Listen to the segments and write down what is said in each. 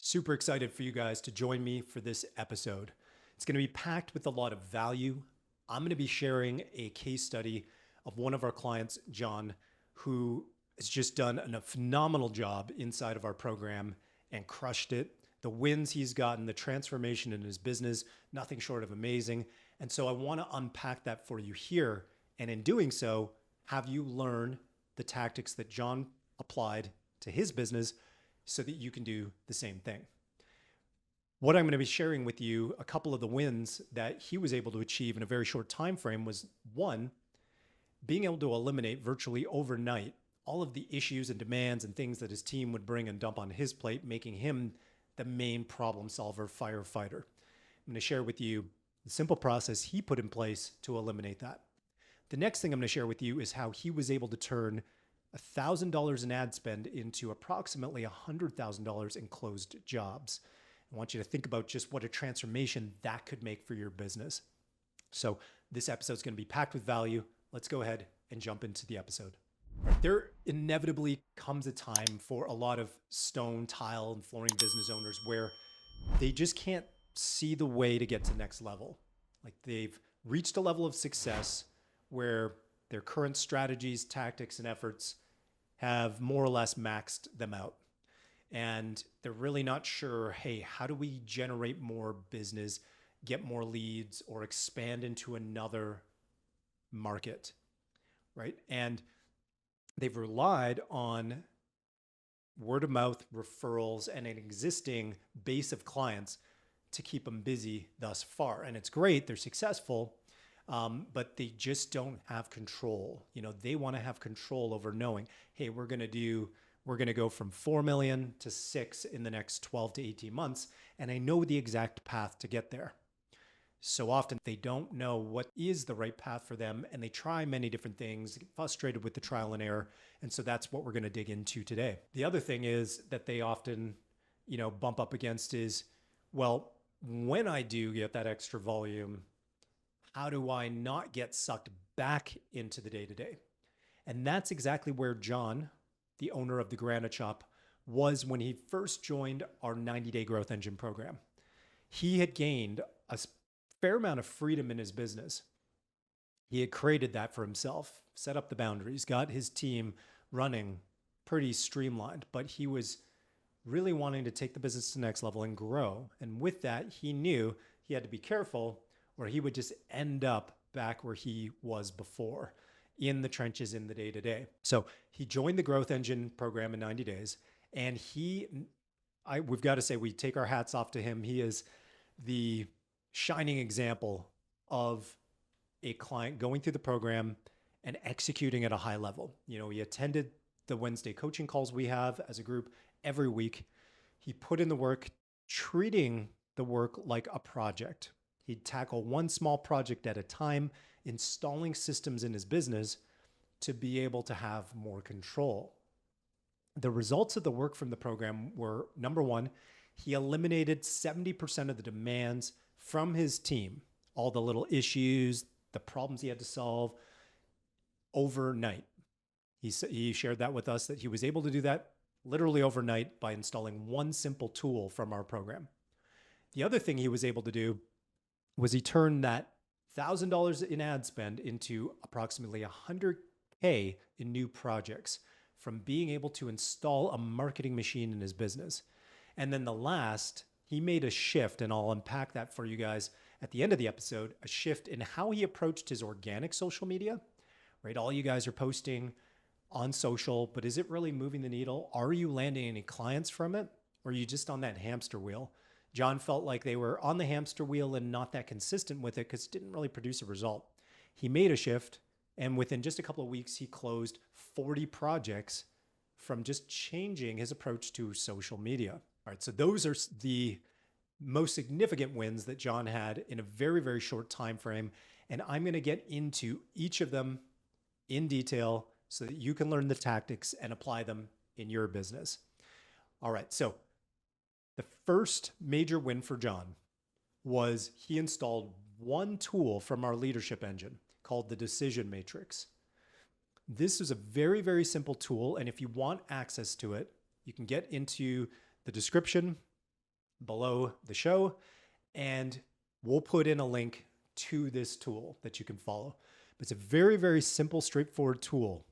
Super excited for you guys to join me for this episode. It's going to be packed with a lot of value. I'm going to be sharing a case study of one of our clients, John, who has just done a phenomenal job inside of our program and crushed it. The wins he's gotten, the transformation in his business, nothing short of amazing. And so I want to unpack that for you here. And in doing so, have you learn the tactics that John applied to his business so that you can do the same thing. What I'm going to be sharing with you, a couple of the wins that he was able to achieve in a very short time frame was one, being able to eliminate virtually overnight all of the issues and demands and things that his team would bring and dump on his plate, making him the main problem solver, firefighter. I'm going to share with you the simple process he put in place to eliminate that. The next thing I'm going to share with you is how he was able to turn $1,000 in ad spend into approximately $100,000 in closed jobs. I want you to think about just what a transformation that could make for your business. So this episode is going to be packed with value. Let's go ahead and jump into the episode. There inevitably comes a time for a lot of stone, tile, and flooring business owners where they just can't see the way to get to the next level. Like they've reached a level of success where their current strategies, tactics, and efforts have more or less maxed them out. And they're really not sure, hey, how do we generate more business, get more leads, or expand into another market, right? And they've relied on word of mouth referrals and an existing base of clients to keep them busy thus far. And it's great, they're successful, but they just don't have control. They want to have control over knowing, hey, we're going to go from 4 million to 6 in the next 12 to 18 months. And I know the exact path to get there. So often they don't know what is the right path for them. And they try many different things, get frustrated with the trial and error. And so that's what we're going to dig into today. The other thing is that they often, bump up against is, well, when I do get that extra volume, how do I not get sucked back into the day-to-day? And that's exactly where John, the owner of the Granite shop, was when he first joined our 90-day growth engine program. He had gained a fair amount of freedom in his business. He had created that for himself, set up the boundaries, got his team running pretty streamlined, but he was really wanting to take the business to the next level and grow. And with that, he knew he had to be careful or he would just end up back where he was before, in the trenches in the day-to-day. So he joined the growth engine program in 90 days. And we've got to say, we take our hats off to him. He is the shining example of a client going through the program and executing at a high level. He attended the Wednesday coaching calls we have as a group every week. He put in the work, treating the work like a project. He'd tackle one small project at a time, installing systems in his business to be able to have more control. The results of the work from the program were, number one, he eliminated 70% of the demands from his team, all the little issues, the problems he had to solve overnight. He shared that with us, that he was able to do that literally overnight by installing one simple tool from our program. The other thing he was able to do was he turned that $1,000 in ad spend into approximately $100K in new projects from being able to install a marketing machine in his business. And then the last, he made a shift, and I'll unpack that for you guys at the end of the episode, a shift in how he approached his organic social media, right? All you guys are posting on social, but is it really moving the needle? Are you landing any clients from it? Or are you just on that hamster wheel? John felt like they were on the hamster wheel and not that consistent with it because it didn't really produce a result. He made a shift, and within just a couple of weeks, he closed 40 projects from just changing his approach to social media. All right, so those are the most significant wins that John had in a very, very short time frame. And I'm going to get into each of them in detail so that you can learn the tactics and apply them in your business. All right, so the first major win for John was he installed one tool from our leadership engine called the Decision Matrix. This is a very, very simple tool. And if you want access to it, you can get into the description below the show, and we'll put in a link to this tool that you can follow. But it's a very, very simple, straightforward tool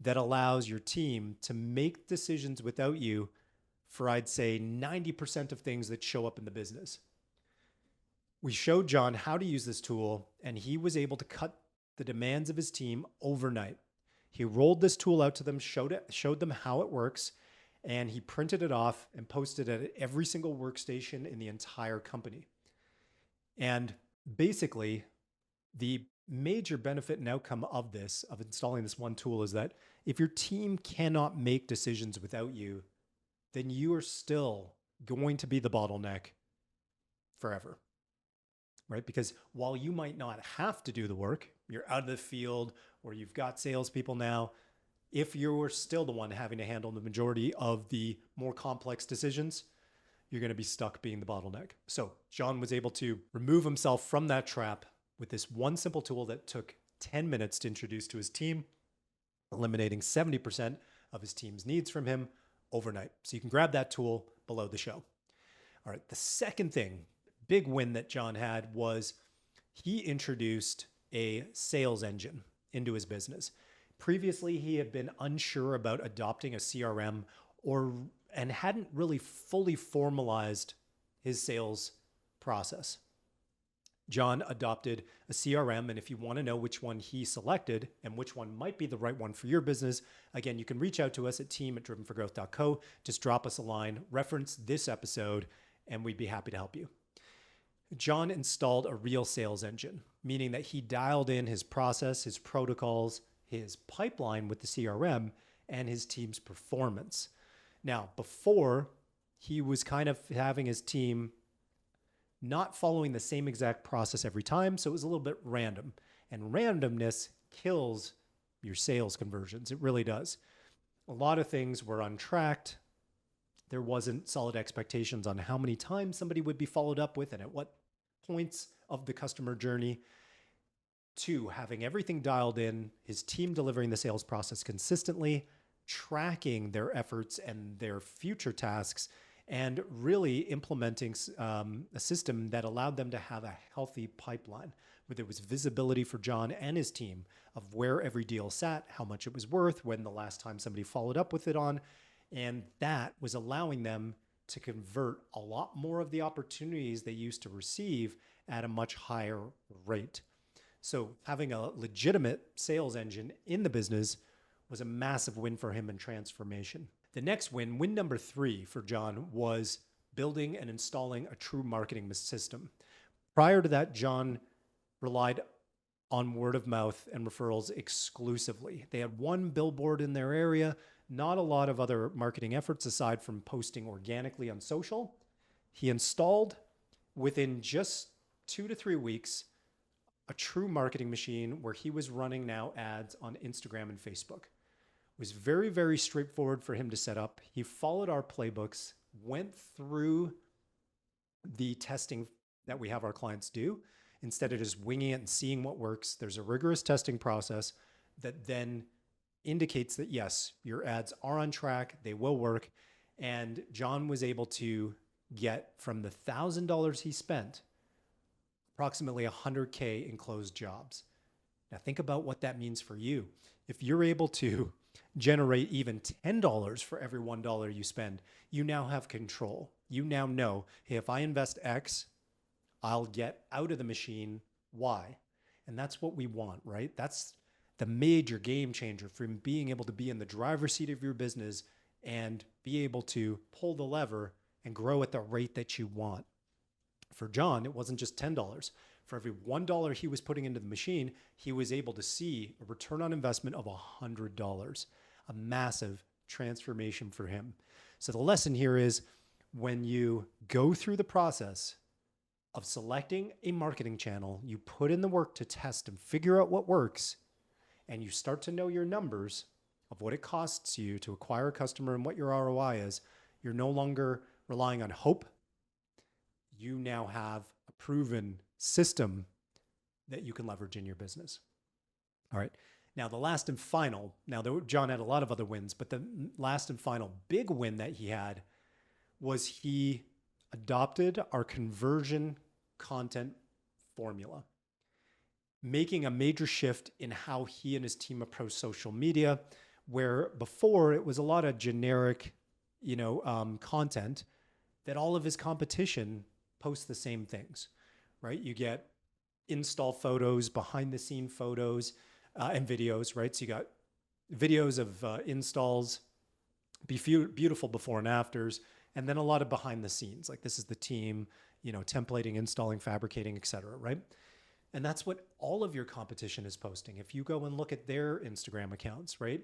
that allows your team to make decisions without you for, I'd say, 90% of things that show up in the business. We showed John how to use this tool, and he was able to cut the demands of his team overnight. He rolled this tool out to them, showed them how it works, and he printed it off and posted it at every single workstation in the entire company. And basically, the major benefit and outcome of this, of installing this one tool, is that if your team cannot make decisions without you, then you are still going to be the bottleneck forever, right? Because while you might not have to do the work, you're out of the field or you've got salespeople now, if you're still the one having to handle the majority of the more complex decisions, you're going to be stuck being the bottleneck. So John was able to remove himself from that trap with this one simple tool that took 10 minutes to introduce to his team, eliminating 70% of his team's needs from him overnight. So you can grab that tool below the show. All right, the second thing, big win that John had, was he introduced a sales engine into his business. Previously, he had been unsure about adopting a CRM and hadn't really fully formalized his sales process. John adopted a CRM, and if you want to know which one he selected and which one might be the right one for your business, again, you can reach out to us at team@drivenforgrowth.co. Just drop us a line, reference this episode, and we'd be happy to help you. John installed a real sales engine, meaning that he dialed in his process, his protocols, his pipeline with the CRM, and his team's performance. Now, before, he was kind of having his team not following the same exact process every time, so it was a little bit random. And randomness kills your sales conversions. It really does. A lot of things were untracked. There wasn't solid expectations on how many times somebody would be followed up with and at what points of the customer journey. Two, having everything dialed in, his team delivering the sales process consistently, tracking their efforts and their future tasks, and really implementing a system that allowed them to have a healthy pipeline, where there was visibility for John and his team of where every deal sat, how much it was worth, when the last time somebody followed up with it on. And that was allowing them to convert a lot more of the opportunities they used to receive at a much higher rate. So having a legitimate sales engine in the business was a massive win for him in transformation. The next win number 3 for John, was building and installing a true marketing system. Prior to that, John relied on word of mouth and referrals exclusively. They had one billboard in their area, not a lot of other marketing efforts aside from posting organically on social. He installed, within just 2 to 3 weeks, a true marketing machine where he was running now ads on Instagram and Facebook. It was very, very straightforward for him to set up. He followed our playbooks, went through the testing that we have our clients do. Instead of just winging it and seeing what works, there's a rigorous testing process that then indicates that, yes, your ads are on track, they will work. And John was able to get, from the $1,000 he spent, approximately $100K in closed jobs. Now think about what that means for you. If you're able to generate even $10 for every $1 you spend, you now have control. You now know, hey, if I invest X, I'll get out of the machine Y. And that's what we want, right? That's the major game changer from being able to be in the driver's seat of your business and be able to pull the lever and grow at the rate that you want. For John, it wasn't just $10. For every $1 he was putting into the machine, he was able to see a return on investment of $100, a massive transformation for him. So the lesson here is, when you go through the process of selecting a marketing channel, you put in the work to test and figure out what works, and you start to know your numbers of what it costs you to acquire a customer and what your ROI is, you're no longer relying on hope. You now have a proven system that you can leverage in your business. All right. Now, the last and final, John had a lot of other wins, but the last and final big win that he had was he adopted our conversion content formula, making a major shift in how he and his team approach social media, where before it was a lot of generic, content that all of his competition posts the same things, right? You get install photos, behind the scene photos, and videos, right? So you got videos of installs, beautiful before and afters, and then a lot of behind the scenes, like this is the team, templating, installing, fabricating, etc., right? And that's what all of your competition is posting. If you go and look at their Instagram accounts, right?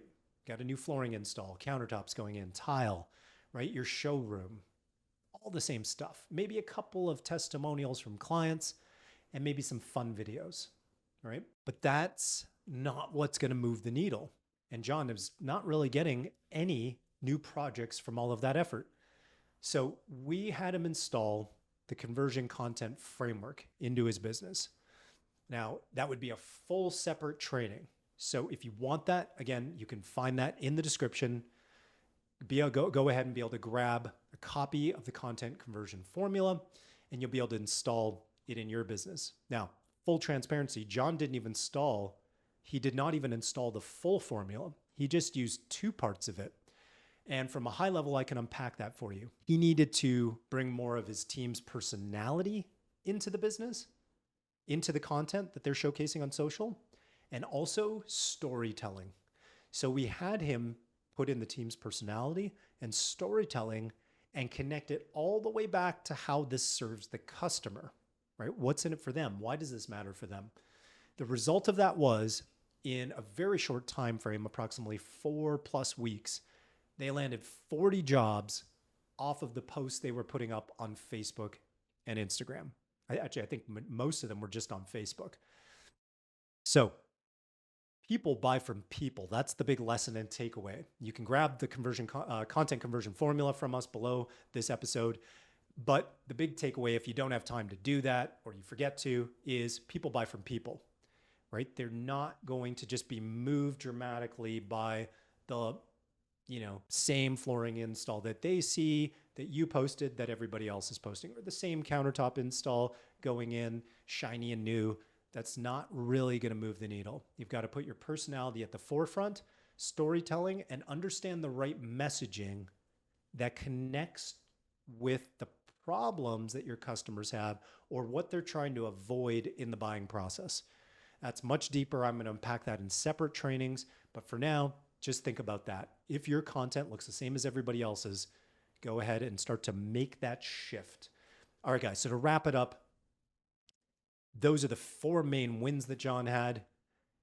Got a new flooring install, countertops going in, tile, right? Your showroom, all the same stuff. Maybe a couple of testimonials from clients and maybe some fun videos, right? But that's not what's going to move the needle. And John is not really getting any new projects from all of that effort. So we had him install the conversion content framework into his business. Now, that would be a full separate training. So if you want that, again, you can find that in the description. Go ahead and be able to grab a copy of the content conversion formula, and you'll be able to install it in your business. Now, full transparency, John did not even install the full formula. He just used 2 parts of it. And from a high level, I can unpack that for you. He needed to bring more of his team's personality into the business, into the content that they're showcasing on social, and also storytelling. So we had him put in the team's personality and storytelling and connect it all the way back to how this serves the customer, right? What's in it for them? Why does this matter for them? The result of that was, in a very short time frame, approximately 4+ weeks, they landed 40 jobs off of the posts they were putting up on Facebook and Instagram. I think most of them were just on Facebook. So people buy from people. That's the big lesson and takeaway. You can grab the content conversion formula from us below this episode. But the big takeaway, if you don't have time to do that or you forget to, is people buy from people, right? They're not going to just be moved dramatically by the same flooring install that they see that you posted that everybody else is posting, or the same countertop install going in shiny and new. That's not really going to move the needle. You've got to put your personality at the forefront, storytelling, and understand the right messaging that connects with the problems that your customers have or what they're trying to avoid in the buying process. That's much deeper. I'm going to unpack that in separate trainings, but for now, just think about that. If your content looks the same as everybody else's, go ahead and start to make that shift. All right, guys, so to wrap it up, those are the 4 main wins that John had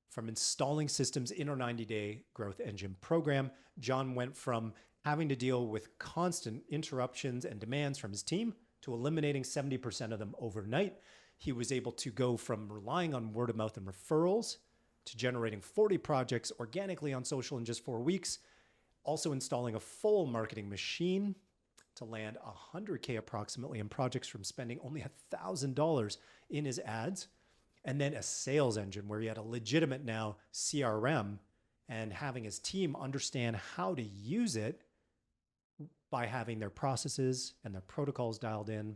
from installing systems in our 90-day growth engine program. John went from having to deal with constant interruptions and demands from his team to eliminating 70% of them overnight. He was able to go from relying on word of mouth and referrals to generating 40 projects organically on social in just 4 weeks, also installing a full marketing machine to land $100K approximately in projects from spending only $1,000 in his ads, and then a sales engine where he had a legitimate now CRM and having his team understand how to use it by having their processes and their protocols dialed in.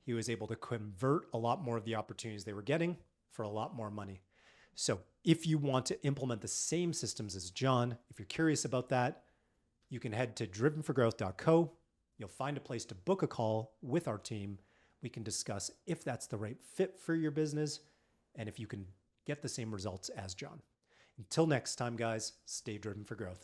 He was able to convert a lot more of the opportunities they were getting for a lot more money. So if you want to implement the same systems as John, if you're curious about that, you can head to drivenforgrowth.co. You'll find a place to book a call with our team. We can discuss if that's the right fit for your business and if you can get the same results as John. Until next time, guys, stay driven for growth.